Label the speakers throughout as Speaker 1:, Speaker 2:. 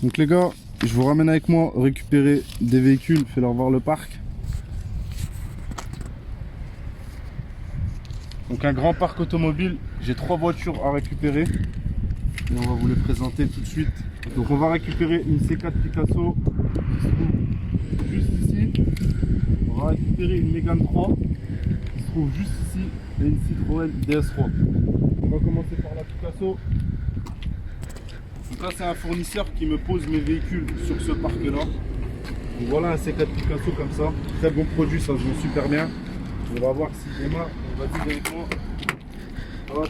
Speaker 1: Donc les gars, je vous ramène avec moi récupérer des véhicules, fais leur voir le parc. Donc un grand parc automobile, j'ai 3 voitures à récupérer et on va vous les présenter tout de suite. Donc on va récupérer une C4 Picasso qui se trouve juste ici. On va récupérer une Mégane 3 qui se trouve juste ici et une Citroën DS3. On va commencer par la Picasso. Donc là c'est un fournisseur qui me pose mes véhicules sur ce parc là. Donc voilà un C4 Picasso comme ça, très bon produit, ça se vend super bien. On va voir s'il démarre, on va dire avec moi. Hop.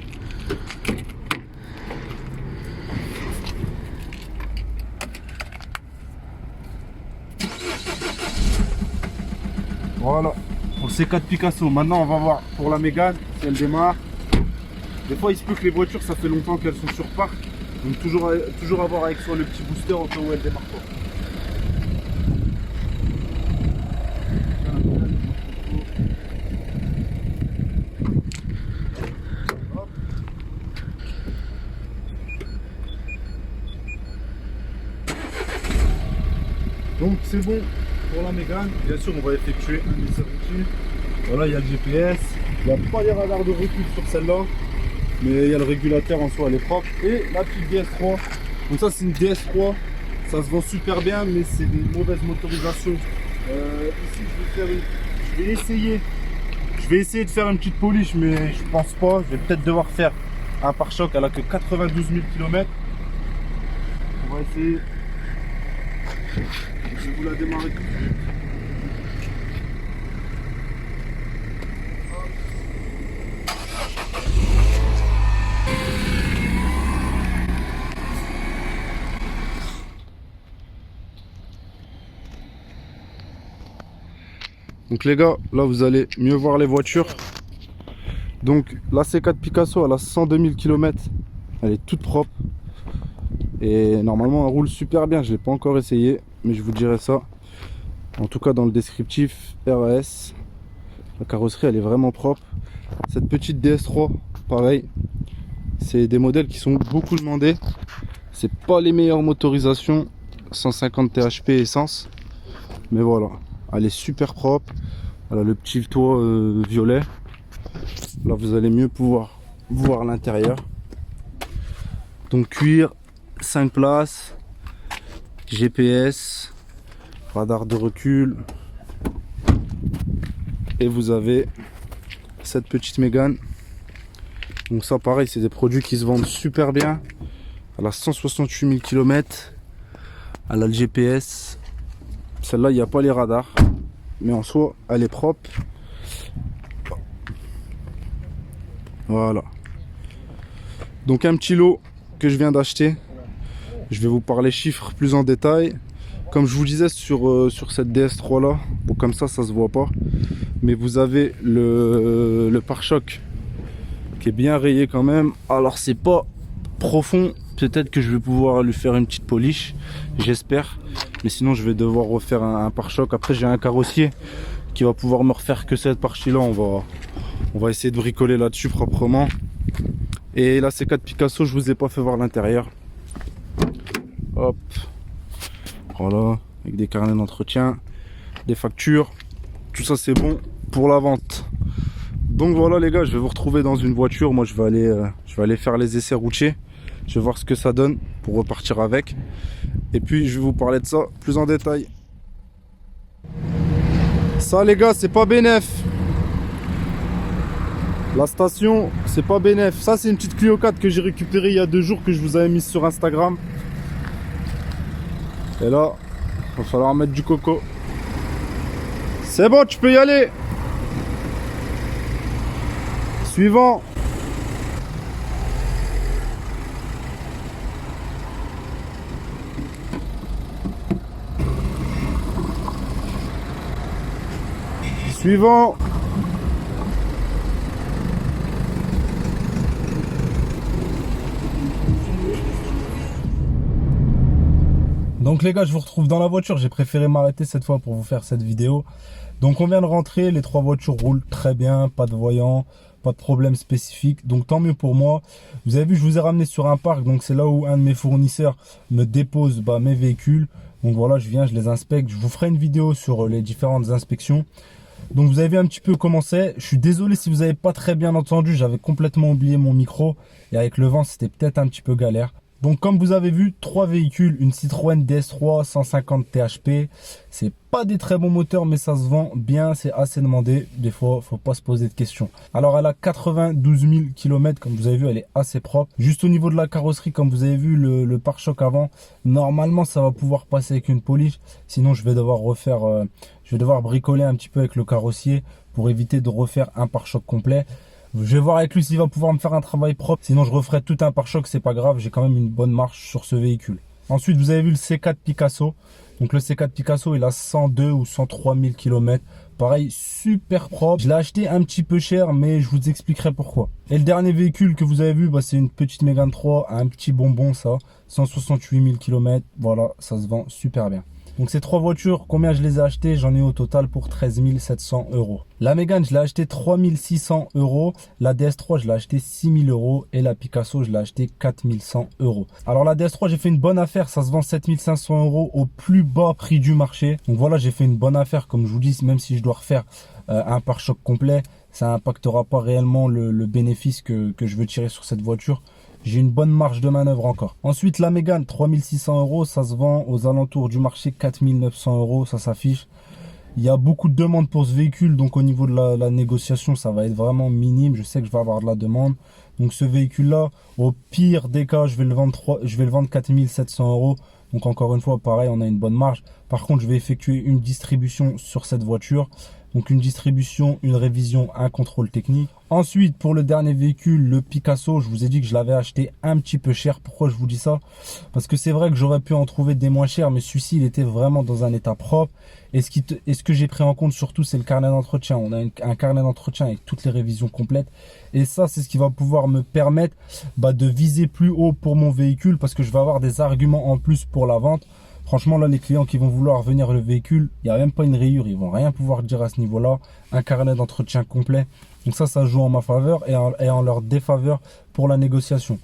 Speaker 1: Voilà, pour le C4 Picasso. Maintenant on va voir pour la Mégane si elle démarre. Des fois il se peut que les voitures ça fait longtemps qu'elles sont sur parc. Donc toujours avoir avec soi le petit booster au cas où elle démarre pas. Donc c'est bon pour la Mégane. Bien sûr on va effectuer un essai routier. Voilà, il y a le GPS. Il n'y a pas les radars de recul sur celle-là. Mais il y a le régulateur en soi, elle est propre. Et la petite DS3. Donc ça c'est une DS3. Ça se vend super bien mais c'est une mauvaise motorisation. Ici je vais essayer. Je vais essayer de faire une petite polish mais je pense pas. Je vais peut-être devoir faire un pare-choc. Elle a que 92 000 km. On va essayer. Je vais vous la démarrer tout de suite. Donc les gars, là vous allez mieux voir les voitures. Donc la C4 Picasso, elle a 102 000 km. Elle est toute propre. Et normalement elle roule super bien. Je ne l'ai pas encore essayé, mais je vous dirai ça. En tout cas dans le descriptif RAS. La carrosserie elle est vraiment propre. Cette petite DS3, pareil. C'est des modèles qui sont beaucoup demandés. C'est pas les meilleures motorisations. 150 THP essence. Mais voilà. Elle est super propre. Elle a le petit toit violet. Là vous allez mieux pouvoir voir l'intérieur. Donc cuir, 5 places, GPS, radar de recul. Et vous avez cette petite Mégane. Donc ça pareil c'est des produits qui se vendent super bien. Elle a 168 000 km. Elle a le GPS. Celle-là, il n'y a pas les radars. Mais en soi, elle est propre. Voilà. Donc un petit lot que je viens d'acheter. Je vais vous parler chiffres plus en détail. Comme je vous disais sur cette DS3 là. Bon comme ça se voit pas. Mais vous avez le pare-choc qui est bien rayé quand même. Alors c'est pas profond. Peut-être que je vais pouvoir lui faire une petite polish, j'espère. Mais sinon je vais devoir refaire un pare-choc. Après j'ai un carrossier qui va pouvoir me refaire que cette partie là. On va essayer de bricoler là-dessus proprement. Et la C4 Picasso, je vous ai pas fait voir l'intérieur. Hop. Voilà. Avec des carnets d'entretien, des factures. Tout ça c'est bon pour la vente. Donc voilà les gars, je vais vous retrouver dans une voiture. Moi je vais aller faire les essais routiers. Je vais voir ce que ça donne pour repartir avec. Et puis je vais vous parler de ça plus en détail. Ça les gars, c'est pas bénef. La station, c'est pas bénef. Ça c'est une petite Clio 4 que j'ai récupérée il y a 2 jours, que je vous avais mise sur Instagram. Et là, il va falloir mettre du coco. C'est bon, tu peux y aller. Suivant. Suivant. Donc les gars, je vous retrouve dans la voiture. J'ai préféré m'arrêter cette fois pour vous faire cette vidéo. Donc on vient de rentrer, les 3 voitures roulent très bien, pas de voyant, pas de problème spécifique, donc tant mieux pour moi. Vous avez vu, je vous ai ramené sur un parc, donc c'est là où un de mes fournisseurs me dépose mes véhicules. Donc voilà, je viens, je les inspecte. Je vous ferai une vidéo sur les différentes inspections. Donc vous avez vu un petit peu comment c'est. Je suis désolé si vous n'avez pas très bien entendu, j'avais complètement oublié mon micro. Et avec le vent, c'était peut-être un petit peu galère. Donc comme vous avez vu, 3 véhicules, une Citroën DS3 150 THP. C'est pas des très bons moteurs, mais ça se vend bien, c'est assez demandé. Des fois, faut pas se poser de questions. Alors elle a 92 000 km, comme vous avez vu, elle est assez propre. Juste au niveau de la carrosserie, comme vous avez vu, le pare-choc avant, normalement ça va pouvoir passer avec une polish. Sinon je vais devoir refaire, je vais devoir bricoler un petit peu avec le carrossier pour éviter de refaire un pare-choc complet. Je vais voir avec lui s'il va pouvoir me faire un travail propre. Sinon, je referai tout un pare-choc, c'est pas grave. J'ai quand même une bonne marche sur ce véhicule. Ensuite, vous avez vu le C4 Picasso. Donc le C4 Picasso, il a 102 ou 103 000 km. Pareil, super propre. Je l'ai acheté un petit peu cher, mais je vous expliquerai pourquoi. Et le dernier véhicule que vous avez vu, c'est une petite Mégane 3, un petit bonbon ça. 168 000 km. Voilà, ça se vend super bien. Donc ces 3 voitures, combien je les ai achetées? J'en ai au total pour 13 700 euros. La Mégane, je l'ai acheté 3 600 euros. La DS3, je l'ai acheté 6 000 euros. Et la Picasso, je l'ai acheté 4 100 euros. Alors la DS3, j'ai fait une bonne affaire. Ça se vend 7 500 euros au plus bas prix du marché. Donc voilà, j'ai fait une bonne affaire. Comme je vous dis, même si je dois refaire un pare-choc complet, ça n'impactera pas réellement le bénéfice que je veux tirer sur cette voiture. J'ai une bonne marge de manœuvre encore. Ensuite, la Mégane, 3 600 euros. Ça se vend aux alentours du marché 4 900 euros. Ça s'affiche. Il y a beaucoup de demandes pour ce véhicule. Donc, au niveau de la négociation, ça va être vraiment minime. Je sais que je vais avoir de la demande. Donc, ce véhicule-là, au pire des cas, je vais le vendre 4 700 euros. Donc, encore une fois, pareil, on a une bonne marge. Par contre, je vais effectuer une distribution sur cette voiture. Donc une distribution, une révision, un contrôle technique. Ensuite, pour le dernier véhicule, le Picasso, je vous ai dit que je l'avais acheté un petit peu cher. Pourquoi je vous dis ça? Parce que c'est vrai que j'aurais pu en trouver des moins chers, mais celui-ci, il était vraiment dans un état propre. Et ce que j'ai pris en compte surtout, c'est le carnet d'entretien. On a un carnet d'entretien avec toutes les révisions complètes. Et ça, c'est ce qui va pouvoir me permettre de viser plus haut pour mon véhicule, parce que je vais avoir des arguments en plus pour la vente. Franchement, là, les clients qui vont vouloir venir le véhicule, il n'y a même pas une rayure. Ils vont rien pouvoir dire à ce niveau-là. Un carnet d'entretien complet. Donc ça joue en ma faveur et en leur défaveur pour la négociation.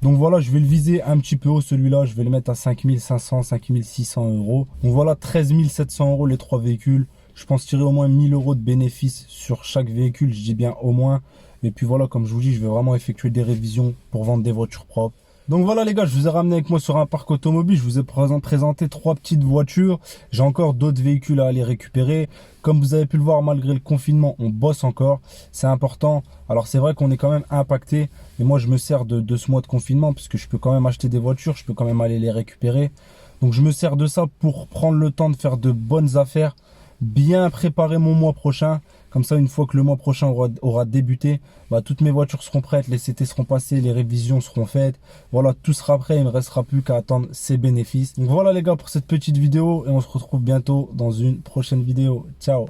Speaker 1: Donc voilà, je vais le viser un petit peu haut celui-là. Je vais le mettre à 5 500, 5 600 euros. Donc voilà, 13 700 euros les 3 véhicules. Je pense tirer au moins 1000 euros de bénéfice sur chaque véhicule. Je dis bien au moins. Et puis voilà, comme je vous dis, je vais vraiment effectuer des révisions pour vendre des voitures propres. Donc voilà les gars, je vous ai ramené avec moi sur un parc automobile. Je vous ai présenté 3 petites voitures. J'ai encore d'autres véhicules à aller récupérer. Comme vous avez pu le voir, malgré le confinement, on bosse encore. C'est important. Alors c'est vrai qu'on est quand même impacté. Mais moi je me sers de ce mois de confinement, puisque je peux quand même acheter des voitures. Je peux quand même aller les récupérer. Donc je me sers de ça pour prendre le temps de faire de bonnes affaires. Bien préparer mon mois prochain. Comme ça, une fois que le mois prochain aura débuté, toutes mes voitures seront prêtes, les CT seront passés, les révisions seront faites. Voilà, tout sera prêt, il ne me restera plus qu'à attendre ces bénéfices. Donc voilà les gars pour cette petite vidéo et on se retrouve bientôt dans une prochaine vidéo. Ciao!